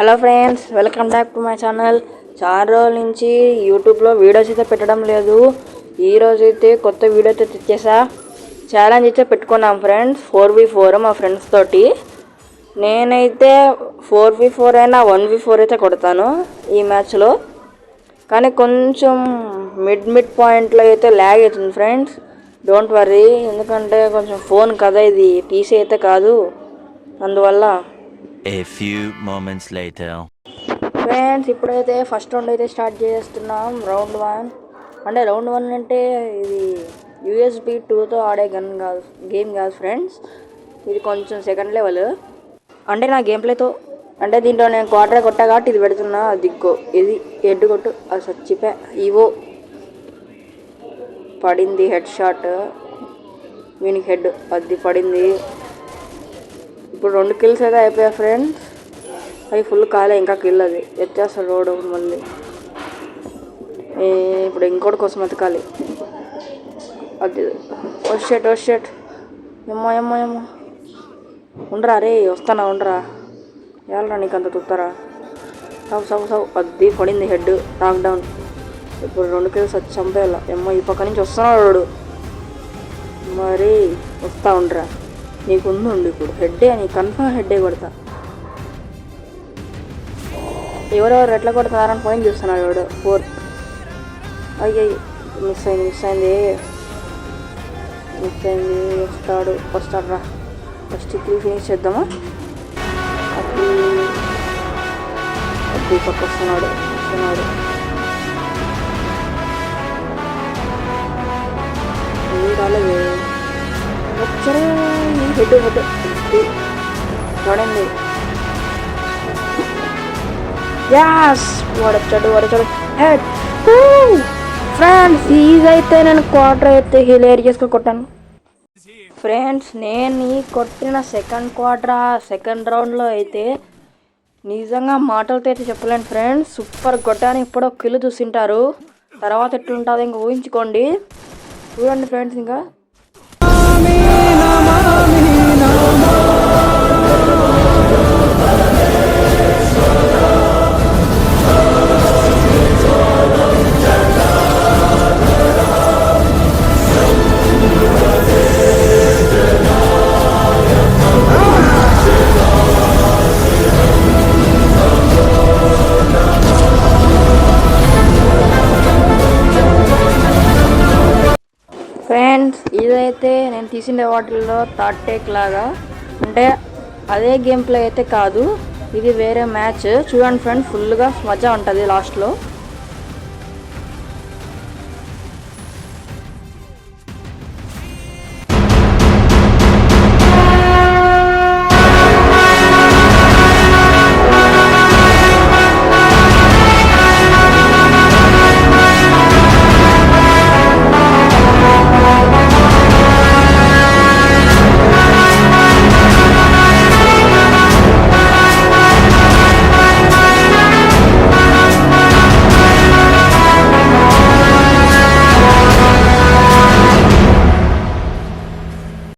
Hello friends, welcome back to my channel. చాలా రోజుల నుంచి యూట్యూబ్లో వీడియోస్ అయితే పెట్టడం లేదు. ఈరోజు అయితే కొత్త వీడియో అయితే తెచ్చేసా. ఛాలెంజ్ అయితే పెట్టుకున్నాం ఫ్రెండ్స్, 4v4 మా ఫ్రెండ్స్ తోటి. నేనైతే 4v4 అయినా 1v4 అయితే కొడతాను ఈ మ్యాచ్లో. కానీ కొంచెం మిడ్ పాయింట్లో అయితే ల్యాగ్ అవుతుంది ఫ్రెండ్స్. డోంట్ వర్రీ, ఎందుకంటే కొంచెం ఫోన్ కదా, ఇది పీసీ అయితే కాదు, అందువల్ల. A few moments later. Friends, ఇప్పుడైతే ఫస్ట్ రౌండ్ అయితే స్టార్ట్ చేస్తున్నాం. రౌండ్ 1 అంటే ఇది USB 2తో ఆడే గేమ్ కాదు ఫ్రెండ్స్. ఇది కొంచెం సెకండ్ లెవెల్. అంటే నా గేమ్ ప్లేతో, అంటే దీంట్లో నేను క్వార్టర్ కొట్టా కాబట్టి ఇది పెడుతున్నా. దిక్కో ఇది హెడ్ కొట్టు, అది చచ్చిపే. ఇవో పడింది హెడ్ షాట్, వీనికి హెడ్ అది పడింది. ఇప్పుడు 2 కిల్స్ అయితే అయిపోయాయి ఫ్రెండ్స్. అవి ఫుల్ కాలే, ఇంకా కిల్ అది ఎత్తేస్తాడు రోడ్ మళ్ళీ. ఇప్పుడు ఇంకోటి కోసం ఎతకాలి. అది షెట్ ఏమో ఉండరా రే, వస్తానా ఉండరా, ఎలా నీకు అంత తుత్తారా. సవ్ అది పడింది హెడ్, నాక్ డౌన్. ఇప్పుడు 2 కిల్స్ వచ్చి చంపేయాల. ఈ పక్క నుంచి వస్తున్నాడు మరి, వస్తా ఉండరా, నీకు ఉండు ఇప్పుడు హెడ్డే, నీకు కన్ఫర్మ్ హెడ్డే కొడతా. ఎవరెవరు ఎట్లా కొడుతున్నారని పాయింట్ చూస్తున్నాడు వాడు. 4 అయ్యి మిస్ అయింది. వస్తాడు రా. ఫస్ట్ కిల్ ఫినిష్ చేద్దామా. అది పక్క వస్తున్నాడు. రాలేదు, వచ్చారా హెడ్ పడింది. యాస్, వాడొచ్చాడు హెడ్. ఫ్రెండ్స్, ఈజైతే నేను క్వార్టర్ అయితే హిలేరియస్గా కొట్టాను ఫ్రెండ్స్. నేను ఈ కొట్టిన సెకండ్ రౌండ్లో అయితే నిజంగా మాటలతో అయితే చెప్పలేను ఫ్రెండ్స్. సూపర్ కొట్టాను. ఇప్పుడు కిల్ చూసింటారు, తర్వాత ఎట్లుంటుందో ఇంకా ఊహించుకోండి. చూడండి ఫ్రెండ్స్. ఇంకా ఫ్రెండ్స్, ఇదైతే నేను తీసిన వాటిల్లో థర్డ్ టేక్ లాగా, అంటే అదే గేమ్ ప్లే అయితే కాదు, ఇది వేరే మ్యాచ్. చూడండి ఫ్రెండ్స్, ఫుల్గా మజా ఉంటుంది లాస్ట్లో.